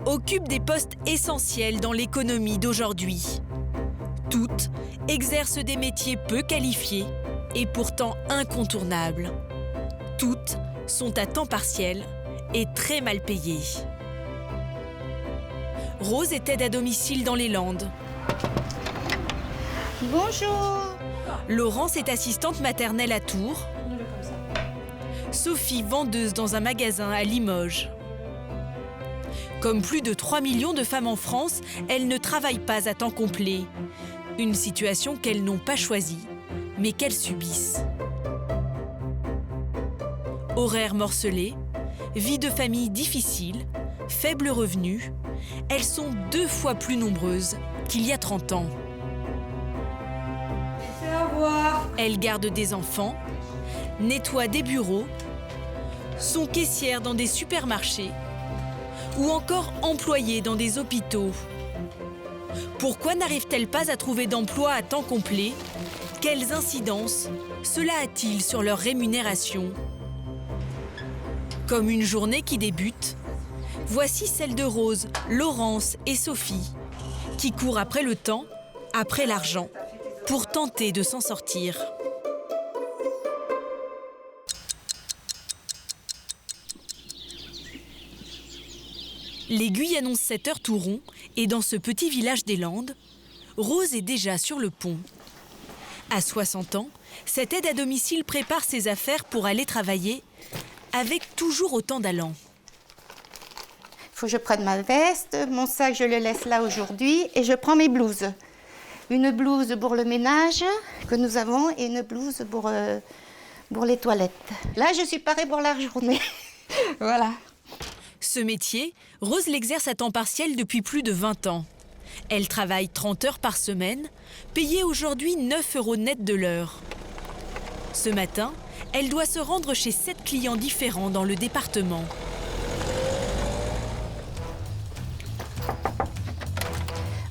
occupent des postes essentiels dans l'économie d'aujourd'hui. Toutes exercent des métiers peu qualifiés et pourtant incontournables. Toutes sont à temps partiel et très mal payées. Rose est aide à domicile dans les Landes. Bonjour. Laurence est assistante maternelle à Tours. Sophie, vendeuse dans un magasin à Limoges. Comme plus de 3 millions de femmes en France, elles ne travaillent pas à temps complet. Une situation qu'elles n'ont pas choisie, mais qu'elles subissent. Horaires morcelés, vie de famille difficile, faibles revenus, elles sont 2 fois plus nombreuses qu'il y a 30 ans. Elles gardent des enfants, nettoient des bureaux, sont caissières dans des supermarchés ou encore employées dans des hôpitaux. Pourquoi n'arrivent-elles pas à trouver d'emploi à temps complet? Quelles incidences cela a-t-il sur leur rémunération? Comme une journée qui débute, voici celle de Rose, Laurence et Sophie, qui courent après le temps, après l'argent, pour tenter de s'en sortir. L'aiguille annonce 7h tout rond et dans ce petit village des Landes, Rose est déjà sur le pont. À 60 ans, cette aide à domicile prépare ses affaires pour aller travailler avec toujours autant d'allant. Il faut que je prenne ma veste, mon sac je le laisse là aujourd'hui et je prends mes blouses. Une blouse pour le ménage que nous avons et une blouse pour les toilettes. Là, je suis parée pour la journée. Voilà. Ce métier, Rose l'exerce à temps partiel depuis plus de 20 ans. Elle travaille 30 heures par semaine, payée aujourd'hui 9 € net de l'heure. Ce matin, elle doit se rendre chez 7 clients différents dans le département.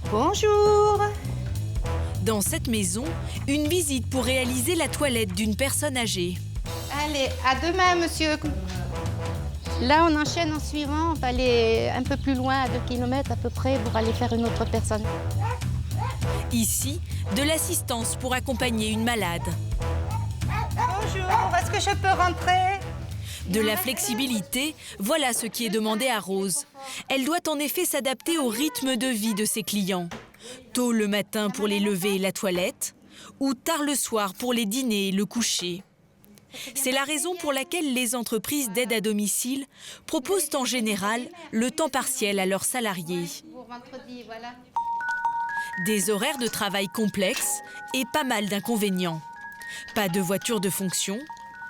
Bonjour. Dans cette maison, une visite pour réaliser la toilette d'une personne âgée. Allez, à demain, monsieur. Là, on enchaîne en suivant. On va aller un peu plus loin, à 2 km à peu près, pour aller faire une autre personne. Ici, de l'assistance pour accompagner une malade. Bonjour, est-ce que je peux rentrer? De la flexibilité, voilà ce qui est demandé à Rose. Elle doit en effet s'adapter au rythme de vie de ses clients. Tôt le matin pour les lever et la toilette, ou tard le soir pour les dîner et le coucher. C'est la raison pour laquelle les entreprises d'aide à domicile proposent en général le temps partiel à leurs salariés. Des horaires de travail complexes et pas mal d'inconvénients. Pas de voiture de fonction,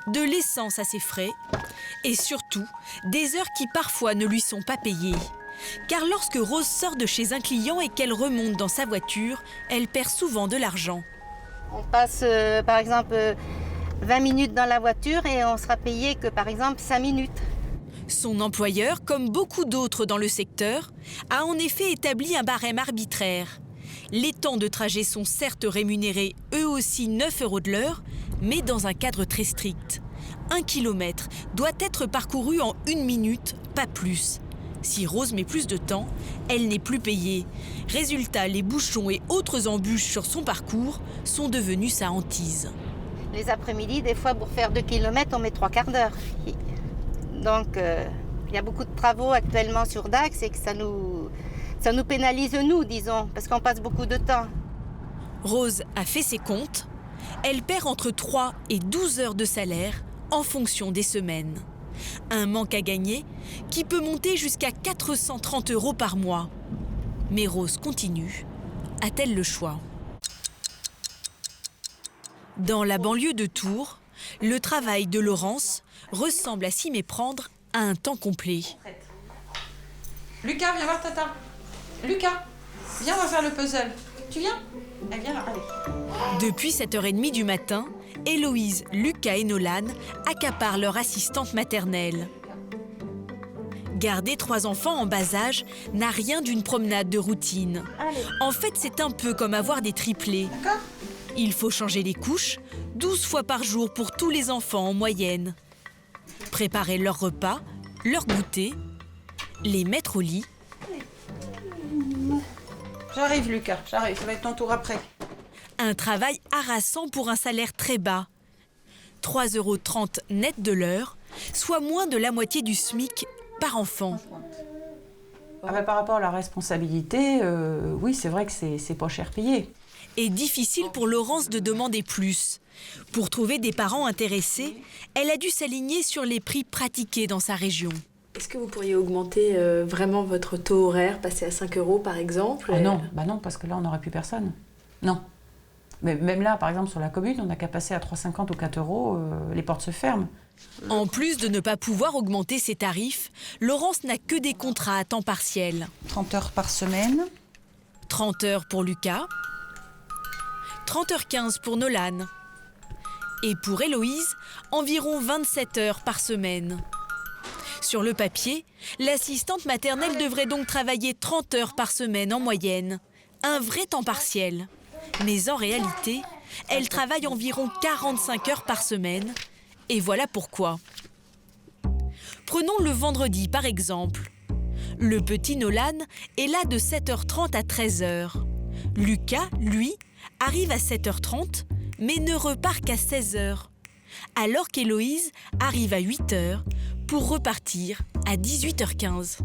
de l'essence à ses frais et surtout des heures qui parfois ne lui sont pas payées. Car lorsque Rose sort de chez un client et qu'elle remonte dans sa voiture, elle perd souvent de l'argent. On passe par exemple 20 minutes dans la voiture et on sera payé que par exemple 5 minutes. Son employeur, comme beaucoup d'autres dans le secteur, a en effet établi un barème arbitraire. Les temps de trajet sont certes rémunérés eux aussi 9 € de l'heure, mais dans un cadre très strict. 1 kilomètre doit être parcouru en 1 minute, pas plus. Si Rose met plus de temps, elle n'est plus payée. Résultat, les bouchons et autres embûches sur son parcours sont devenus sa hantise. Les après-midi, des fois, pour faire 2 km, on met 3 quarts d'heure. Donc, il y a beaucoup de travaux actuellement sur Dax et que ça nous pénalise, nous, disons, parce qu'on passe beaucoup de temps. Rose a fait ses comptes. Elle perd entre 3 et 12 heures de salaire en fonction des semaines. Un manque à gagner qui peut monter jusqu'à 430 € par mois. Mais Rose continue. A-t-elle le choix? Dans la banlieue de Tours, le travail de Laurence ressemble à s'y méprendre à un temps complet. Lucas, viens voir Tata. Lucas, viens, on va faire le puzzle. Tu viens? Elle vient là, allez. Depuis 7h30 du matin, Héloïse, Lucas et Nolan accaparent leur assistante maternelle. Garder 3 enfants en bas âge n'a rien d'une promenade de routine. En fait, c'est un peu comme avoir des triplés. D'accord? Il faut changer les couches 12 fois par jour pour tous les enfants en moyenne. Préparer leur repas, leur goûter, les mettre au lit J'arrive, Lucas, j'arrive. Ça va être ton tour après. Un travail harassant pour un salaire très bas. 3,30 € net de l'heure, soit moins de la moitié du SMIC par enfant. Ah bah, par rapport à la responsabilité, oui, c'est vrai que c'est pas cher payé. Et difficile pour Laurence de demander plus. Pour trouver des parents intéressés, elle a dû s'aligner sur les prix pratiqués dans sa région. Est-ce que vous pourriez augmenter vraiment votre taux horaire, passer à 5 € par exemple? Ah non, bah non, parce que là, on n'aurait plus personne. Non. Mais même là, par exemple, sur la commune, on n'a qu'à passer à 3,50 ou 4 €, les portes se ferment. En plus de ne pas pouvoir augmenter ses tarifs, Laurence n'a que des contrats à temps partiel. 30 heures par semaine. 30 heures pour Lucas, 30h15 pour Nolan. Et pour Héloïse, environ 27 heures par semaine. Sur le papier, l'assistante maternelle devrait donc travailler 30 heures par semaine en moyenne. Un vrai temps partiel. Mais en réalité, elle travaille environ 45 heures par semaine. Et voilà pourquoi. Prenons le vendredi par exemple. Le petit Nolan est là de 7h30 à 13h. Lucas, lui, arrive à 7h30, mais ne repart qu'à 16h. Alors qu'Héloïse arrive à 8h pour repartir à 18h15.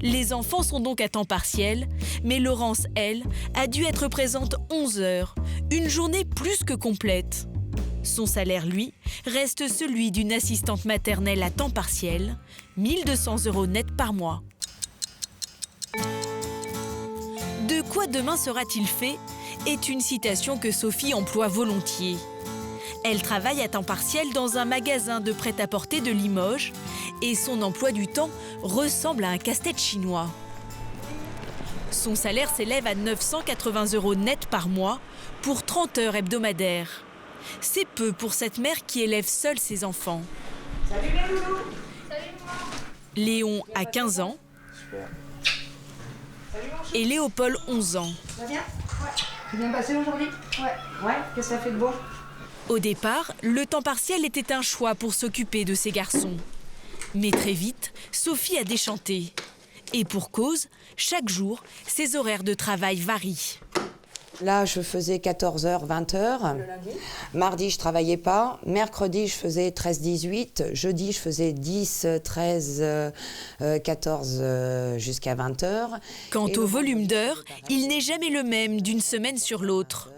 Les enfants sont donc à temps partiel, mais Laurence, elle, a dû être présente 11 heures, une journée plus que complète. Son salaire, lui, reste celui d'une assistante maternelle à temps partiel, 1 200 € net par mois. De quoi demain sera-t-il fait est une citation que Sophie emploie volontiers. Elle travaille à temps partiel dans un magasin de prêt-à-porter de Limoges et son emploi du temps ressemble à un casse-tête chinois. Son salaire s'élève à 980 € net par mois pour 30 heures hebdomadaires. C'est peu pour cette mère qui élève seule ses enfants. Salut les loulous. Salut maman. Léon a 15 ans et Léopold 11 ans. Ça va bien? Ouais. C'est bien passé aujourd'hui? Ouais. Ouais, qu'est-ce que ça fait de beau? Au départ, le temps partiel était un choix pour s'occuper de ses garçons. Mais très vite, Sophie a déchanté. Et pour cause, chaque jour, ses horaires de travail varient. Là, je faisais 14h, 20h. Le lundi? Mardi, je travaillais pas. Mercredi, je faisais 13-18. Jeudi, je faisais 10, 13, 14 jusqu'à 20h. Quant Et au le volume vendredi, d'heures, pareil. il n'est jamais le même d'une semaine sur l'autre.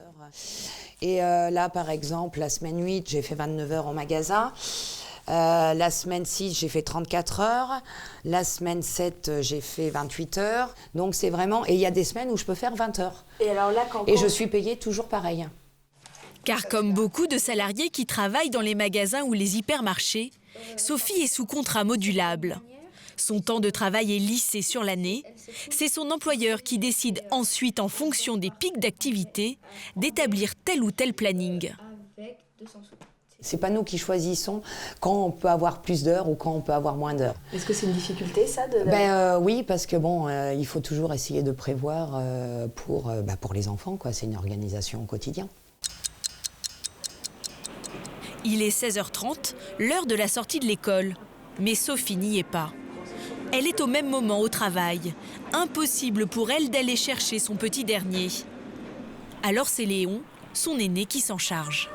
Et là, par exemple, la semaine 8, j'ai fait 29 heures au magasin. La semaine 6, j'ai fait 34 heures. La semaine 7, j'ai fait 28 heures. Donc, c'est vraiment... Et il y a des semaines où je peux faire 20 heures. Et alors là, Et je suis payée toujours pareil. Car comme beaucoup de salariés qui travaillent dans les magasins ou les hypermarchés, Sophie est sous contrat modulable. Son temps de travail est lissé sur l'année. C'est son employeur qui décide ensuite, en fonction des pics d'activité, d'établir tel ou tel planning. C'est pas nous qui choisissons quand on peut avoir plus d'heures ou quand on peut avoir moins d'heures. Est-ce que c'est une difficulté, ça Oui, parce que bon, il faut toujours essayer de prévoir pour les enfants, quoi. C'est une organisation au quotidien. Il est 16h30, l'heure de la sortie de l'école. Mais Sophie n'y est pas. Elle est au même moment au travail. Impossible pour elle d'aller chercher son petit dernier. Alors c'est Léon, son aîné, qui s'en charge.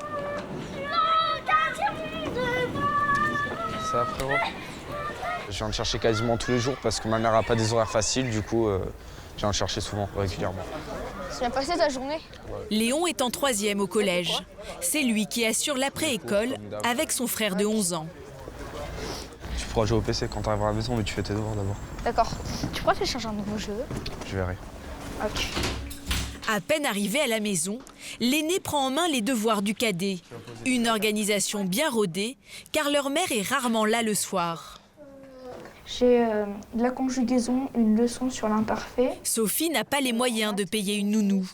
Ça va, frérot? Je viens de chercher quasiment tous les jours parce que ma mère n'a pas des horaires faciles, du coup, je viens de chercher souvent, régulièrement. Tu as passé ta journée? Léon est en 3e au collège. C'est lui qui assure l'après-école avec son frère de 11 ans. Tu pourras jouer au PC quand tu arriveras à la maison, mais tu fais tes devoirs d'abord. D'accord. Tu pourrais télécharger un nouveau jeu? Je verrai. Ok. À peine arrivé à la maison, l'aîné prend en main les devoirs du cadet. Une organisation bien rodée, car leur mère est rarement là le soir. J'ai de la conjugaison, une leçon sur l'imparfait. Sophie n'a pas les moyens de payer une nounou.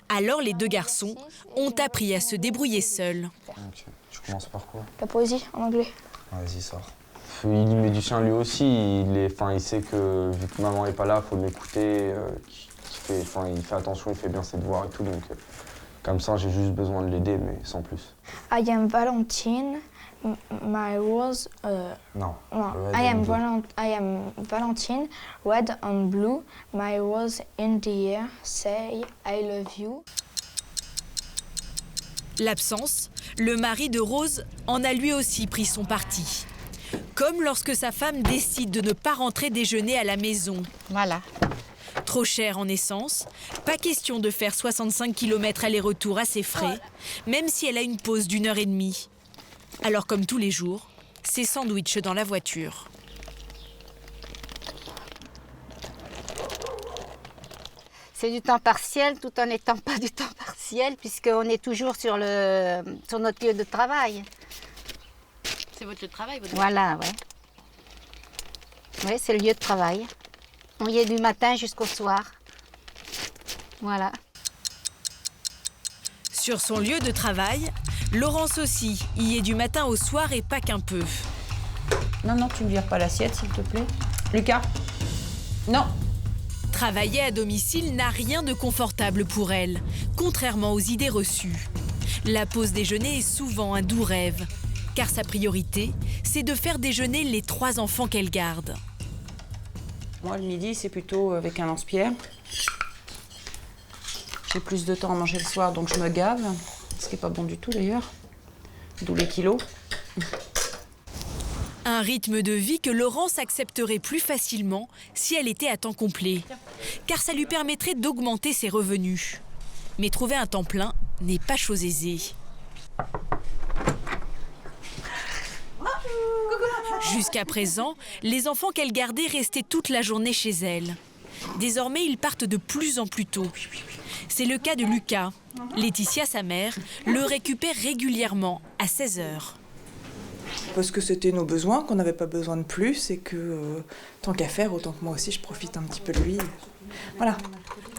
Alors les deux garçons ont appris à se débrouiller seuls. Ok. Tu commences par quoi? La poésie en anglais. Vas-y, sors. Il y met du sien lui aussi. Il sait que vu que maman n'est pas là, il faut m'écouter. Il fait attention, il fait bien ses devoirs et tout. Donc, comme ça, j'ai juste besoin de l'aider, mais sans plus. I am Valentine, My rules. Non. No, Red I am and blue. I am Valentine. Red and blue. My rules in the air say I love you. L'absence, le mari de Rose en a lui aussi pris son parti. Comme lorsque sa femme décide de ne pas rentrer déjeuner à la maison. Voilà. Trop cher en essence, pas question de faire 65 km aller-retour à ses frais, même si elle a une pause d'1h30. Alors comme tous les jours, c'est sandwich dans la voiture. C'est du temps partiel tout en n'étant pas du temps partiel puisqu'on est toujours sur notre lieu de travail. C'est votre lieu de travail, votre Voilà, ouais. Oui, c'est le lieu de travail. On y est du matin jusqu'au soir. Voilà. Sur son lieu de travail, Laurence aussi y est du matin au soir et pas qu'un peu. Non, non, tu ne vires pas l'assiette, s'il te plaît. Lucas? Non. Travailler à domicile n'a rien de confortable pour elle, contrairement aux idées reçues. La pause déjeuner est souvent un doux rêve, car sa priorité, c'est de faire déjeuner les 3 enfants qu'elle garde. Moi, le midi, c'est plutôt avec un lance-pierre. J'ai plus de temps à manger le soir, donc je me gave. Ce qui n'est pas bon du tout, d'ailleurs. D'où les kilos. Un rythme de vie que Laurence accepterait plus facilement si elle était à temps complet, car ça lui permettrait d'augmenter ses revenus. Mais trouver un temps plein n'est pas chose aisée. Jusqu'à présent, les enfants qu'elle gardait restaient toute la journée chez elle. Désormais, ils partent de plus en plus tôt. C'est le cas de Lucas. Laetitia, sa mère, le récupère régulièrement à 16h. Parce que c'était nos besoins, qu'on n'avait pas besoin de plus et que tant qu'à faire, autant que moi aussi je profite un petit peu de lui. Voilà.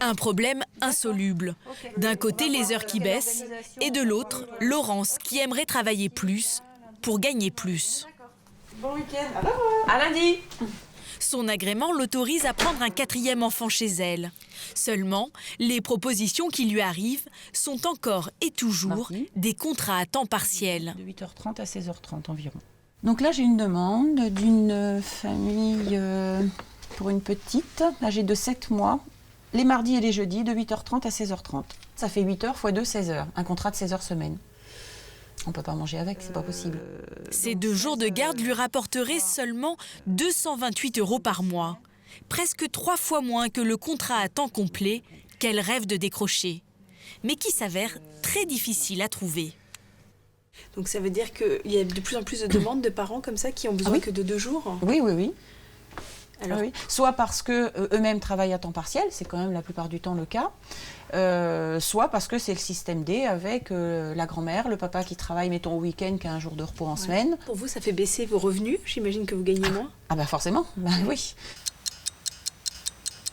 Un problème insoluble. D'un côté, les heures qui baissent, et de l'autre, Laurence qui aimerait travailler plus pour gagner plus. Bon week-end, à lundi. Son agrément l'autorise à prendre un 4e enfant chez elle. Seulement, les propositions qui lui arrivent sont encore et toujours des contrats à temps partiel. De 8h30 à 16h30 environ. Donc là, j'ai une demande d'une famille pour une petite, âgée de 7 mois, les mardis et les jeudis, de 8h30 à 16h30. Ça fait 8h x 2, 16h. Un contrat de 16 heures semaine. On ne peut pas manger avec, c'est pas possible. Ces 2 jours de garde lui rapporteraient seulement 228 € par mois. Presque 3 fois moins que le contrat à temps complet qu'elle rêve de décrocher. Mais qui s'avère très difficile à trouver. Donc ça veut dire qu'il y a de plus en plus de demandes de parents comme ça qui ont besoin que de 2 jours. Oui, oui, oui. Alors, Oui. Soit parce qu'eux-mêmes travaillent à temps partiel, c'est quand même la plupart du temps le cas, soit parce que c'est le système D avec la grand-mère, le papa qui travaille, mettons, au week-end, qui a un jour de repos en semaine. Pour vous, ça fait baisser vos revenus. J'imagine que vous gagnez moins. Ah bah forcément, bah oui.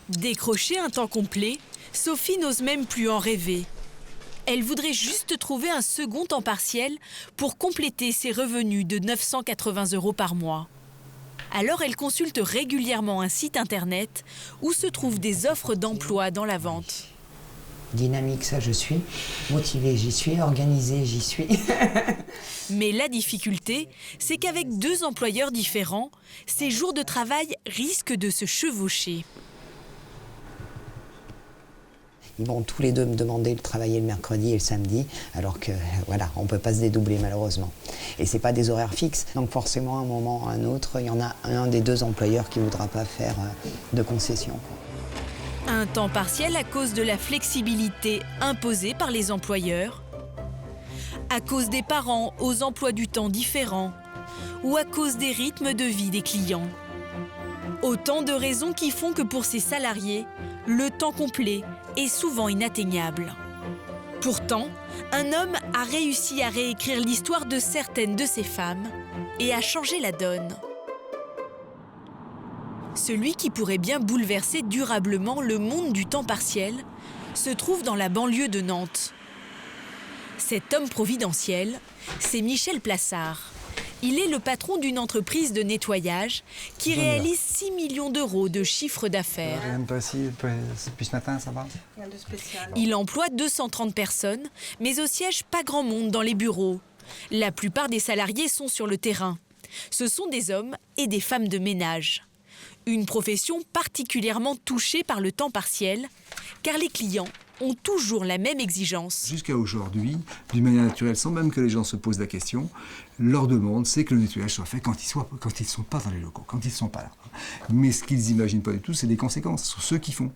Décrocher un temps complet, Sophie n'ose même plus en rêver. Elle voudrait juste trouver un second temps partiel pour compléter ses revenus de 980 € par mois. Alors elle consulte régulièrement un site internet où se trouvent des offres d'emploi dans la vente. Dynamique, ça je suis. Motivée, j'y suis. Organisée, j'y suis. Mais la difficulté, c'est qu'avec 2 employeurs différents, ces jours de travail risquent de se chevaucher. Ils vont tous les deux me demander de travailler le mercredi et le samedi, alors que voilà, on ne peut pas se dédoubler malheureusement. Et ce n'est pas des horaires fixes, donc forcément à un moment ou à un autre, il y en a un des 2 employeurs qui ne voudra pas faire de concession. Un temps partiel à cause de la flexibilité imposée par les employeurs, à cause des parents aux emplois du temps différents ou à cause des rythmes de vie des clients. Autant de raisons qui font que pour ces salariés, le temps complet est souvent inatteignable. Pourtant, un homme a réussi à réécrire l'histoire de certaines de ces femmes et à changer la donne. Celui qui pourrait bien bouleverser durablement le monde du temps partiel se trouve dans la banlieue de Nantes. Cet homme providentiel, c'est Michel Plassard. Il est le patron d'une entreprise de nettoyage qui réalise 6 millions € de chiffre d'affaires. Rien de possible depuis ce matin, ça va? Rien de spécial. Il emploie 230 personnes, mais au siège, pas grand monde dans les bureaux. La plupart des salariés sont sur le terrain. Ce sont des hommes et des femmes de ménage. Une profession particulièrement touchée par le temps partiel, car les clients ont toujours la même exigence. Jusqu'à aujourd'hui, d'une manière naturelle, sans même que les gens se posent la question, leur demande, c'est que le nettoyage soit fait quand ils ne sont pas dans les locaux, quand ils ne sont pas là. Mais ce qu'ils n'imaginent pas du tout, c'est les conséquences sur ceux qui font.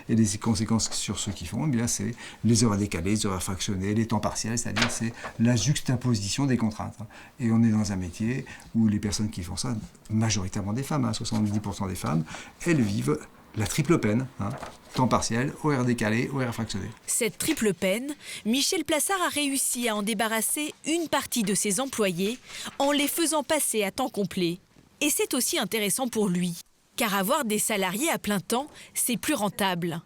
Et les conséquences sur ceux qui font, eh bien, c'est les heures à décaler, les heures à fractionner, les temps partiels, c'est-à-dire c'est la juxtaposition des contraintes. Et on est dans un métier où les personnes qui font ça, majoritairement des femmes, 70% des femmes, elles vivent la triple peine, temps partiel, horaire décalé, horaire fractionné. Cette triple peine, Michel Plassard a réussi à en débarrasser une partie de ses employés en les faisant passer à temps complet. Et c'est aussi intéressant pour lui, car avoir des salariés à plein temps, c'est plus rentable.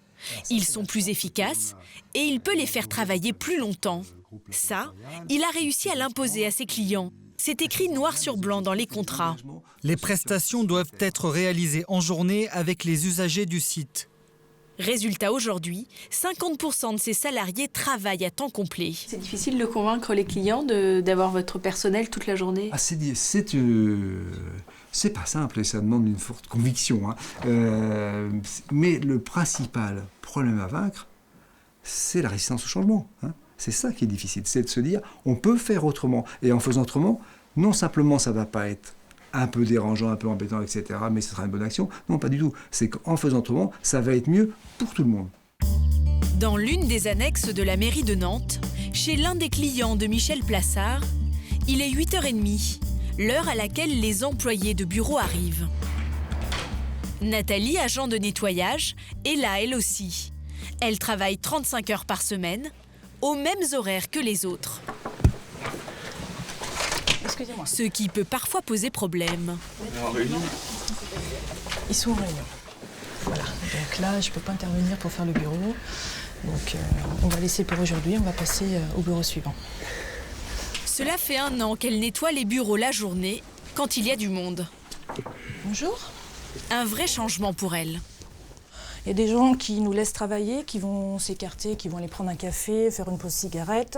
Ils sont plus efficaces et il peut les faire travailler plus longtemps. Ça, il a réussi à l'imposer à ses clients. C'est écrit noir sur blanc dans les contrats. Les prestations doivent être réalisées en journée avec les usagers du site. Résultat aujourd'hui, 50% de ces salariés travaillent à temps complet. C'est difficile de convaincre les clients d'avoir votre personnel toute la journée. C'est pas simple et ça demande une forte conviction. Mais le principal problème à vaincre, c'est la résistance au changement. C'est ça qui est difficile, c'est de se dire on peut faire autrement. Et en faisant autrement, non simplement ça ne va pas être un peu dérangeant, un peu embêtant, etc., mais ce sera une bonne action. Non, pas du tout. C'est qu'en faisant autrement, ça va être mieux pour tout le monde. Dans l'une des annexes de la mairie de Nantes, chez l'un des clients de Michel Plassard, il est 8h30, l'heure à laquelle les employés de bureau arrivent. Nathalie, agent de nettoyage, est là elle aussi. Elle travaille 35 heures par semaine, aux mêmes horaires que les autres. Excusez-moi. Ce qui peut parfois poser problème. Ils sont en réunion. Voilà, donc là, je ne peux pas intervenir pour faire le bureau. Donc on va laisser pour aujourd'hui, on va passer au bureau suivant. Cela fait 1 an qu'elle nettoie les bureaux la journée, quand il y a du monde. Bonjour. Un vrai changement pour elle. Il y a des gens qui nous laissent travailler, qui vont s'écarter, qui vont aller prendre un café, faire une pause cigarette.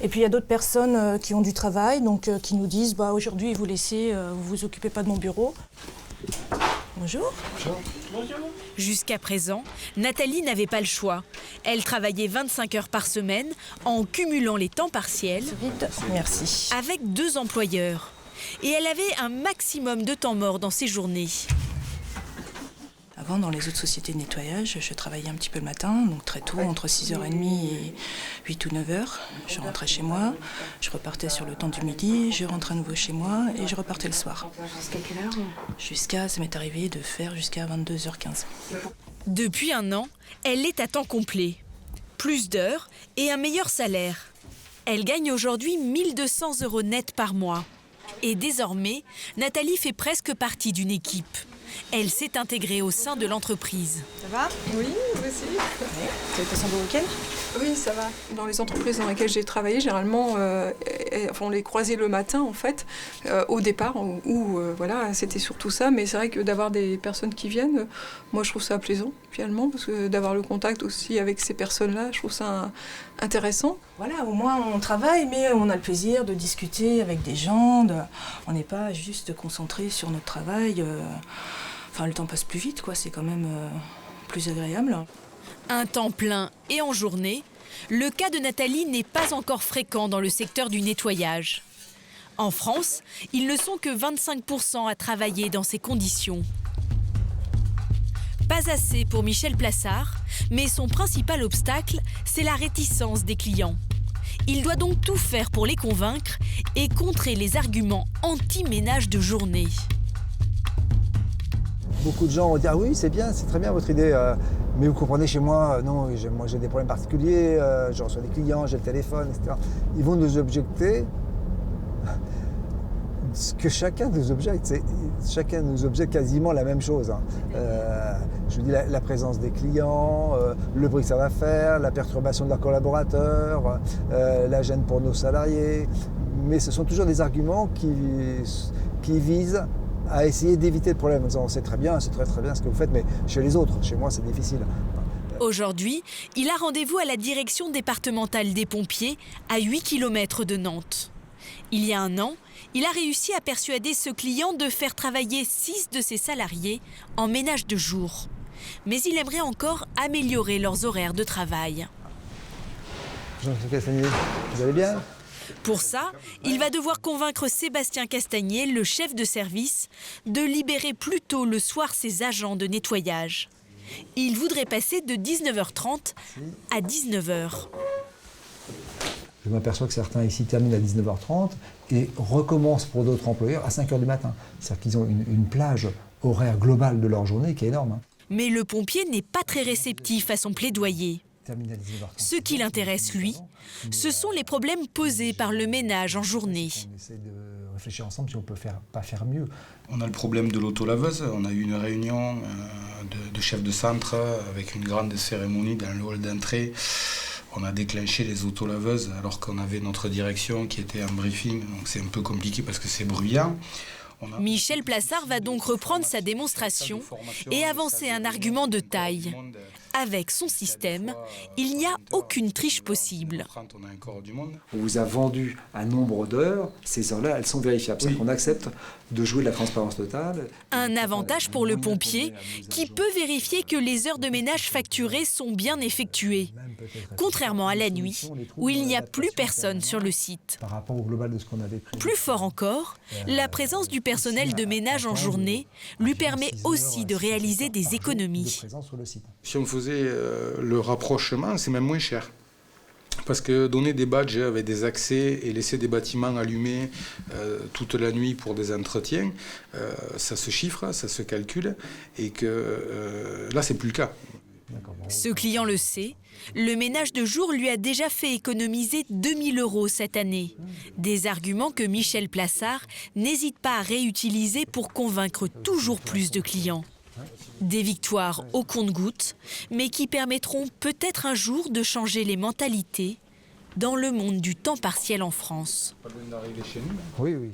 Et puis il y a d'autres personnes qui ont du travail, donc qui nous disent aujourd'hui vous laissez, vous vous occupez pas de mon bureau. Bonjour. Bonjour. Jusqu'à présent, Nathalie n'avait pas le choix. Elle travaillait 25 heures par semaine en cumulant les temps partiels. Merci. Avec 2 employeurs. Et elle avait un maximum de temps mort dans ses journées. Avant, dans les autres sociétés de nettoyage, je travaillais un petit peu le matin, donc très tôt, entre 6h30 et 8 ou 9h. Je rentrais chez moi, je repartais sur le temps du midi, je rentrais à nouveau chez moi et je repartais le soir. Jusqu'à quelle heure ? Ça m'est arrivé de faire jusqu'à 22h15. Depuis 1 an, elle est à temps complet. Plus d'heures et un meilleur salaire. Elle gagne aujourd'hui 1 200 € net par mois. Et désormais, Nathalie fait presque partie d'une équipe. Elle s'est intégrée au sein de l'entreprise. Ça va ? Oui, vous aussi. Vous avez passé un bon week-end ? Oui, ça va. Dans les entreprises dans lesquelles j'ai travaillé, généralement, on les croisait le matin, en fait, au départ, où voilà, c'était surtout ça. Mais c'est vrai que d'avoir des personnes qui viennent, moi, je trouve ça plaisant, finalement, parce que d'avoir le contact aussi avec ces personnes-là, je trouve ça intéressant. Voilà, au moins, on travaille, mais on a le plaisir de discuter avec des gens. On n'est pas juste concentré sur notre travail. Enfin, le temps passe plus vite, quoi. C'est quand même plus agréable. Un temps plein et en journée, le cas de Nathalie n'est pas encore fréquent dans le secteur du nettoyage. En France, ils ne sont que 25% à travailler dans ces conditions. Pas assez pour Michel Plassard, mais son principal obstacle, c'est la réticence des clients. Il doit donc tout faire pour les convaincre et contrer les arguments anti-ménage de journée. Beaucoup de gens vont dire oui, c'est bien, c'est très bien votre idée, mais vous comprenez, chez moi, non, moi j'ai des problèmes particuliers, je reçois des clients, j'ai le téléphone, etc. Ils vont nous objecter ce que chacun nous objecte. Chacun nous objecte quasiment la même chose. Je vous dis la présence des clients, le bruit que ça va faire, la perturbation de leurs collaborateurs, la gêne pour nos salariés. Mais ce sont toujours des arguments qui visent à essayer d'éviter le problème en disant c'est très bien ce que vous faites, mais chez les autres, chez moi c'est difficile. Aujourd'hui, il a rendez-vous à la direction départementale des pompiers à 8 km de Nantes. Il y a un an, il a réussi à persuader ce client de faire travailler 6 de ses salariés en ménage de jour. Mais il aimerait encore améliorer leurs horaires de travail. Jean-François Castagnier, vous allez bien? Pour ça, il va devoir convaincre Sébastien Castagnier, le chef de service, de libérer plus tôt le soir ses agents de nettoyage. Il voudrait passer de 19h30 à 19h. Je m'aperçois que certains ici terminent à 19h30 et recommencent pour d'autres employeurs à 5h du matin. C'est-à-dire qu'ils ont une plage horaire globale de leur journée qui est énorme. Mais le pompier n'est pas très réceptif à son plaidoyer. Ce qui l'intéresse, lui, ce sont les problèmes posés par le ménage en journée. On essaie de réfléchir ensemble si on peut pas faire mieux. On a le problème de l'autolaveuse. On a eu une réunion de chefs de centre avec une grande cérémonie dans le hall d'entrée. On a déclenché les autolaveuses alors qu'on avait notre direction qui était en briefing. Donc c'est un peu compliqué parce que c'est bruyant. Michel Plassard va donc reprendre sa démonstration et avancer un argument de taille. Avec son système, il n'y a aucune triche possible. On vous a vendu un nombre d'heures, ces heures-là, elles sont vérifiables. C'est-à-dire qu'on accepte de jouer de la transparence totale. Un avantage pour le pompier qui peut vérifier que les heures de ménage facturées sont bien effectuées, contrairement à la nuit où il n'y a plus personne sur le site. Par rapport au global de ce qu'on avait prévu. Plus fort encore, la présence du personnel de ménage en journée lui permet aussi de réaliser des économies. Si on faisait le rapprochement, c'est même moins cher. Parce que donner des badges avec des accès et laisser des bâtiments allumés toute la nuit pour des entretiens, ça se chiffre, ça se calcule, et que là, c'est plus le cas. Ce client le sait, le ménage de jour lui a déjà fait économiser 2 000 € cette année. Des arguments que Michel Plassard n'hésite pas à réutiliser pour convaincre toujours plus de clients. Des victoires au compte-gouttes, mais qui permettront peut-être un jour de changer les mentalités dans le monde du temps partiel en France. Oui, oui.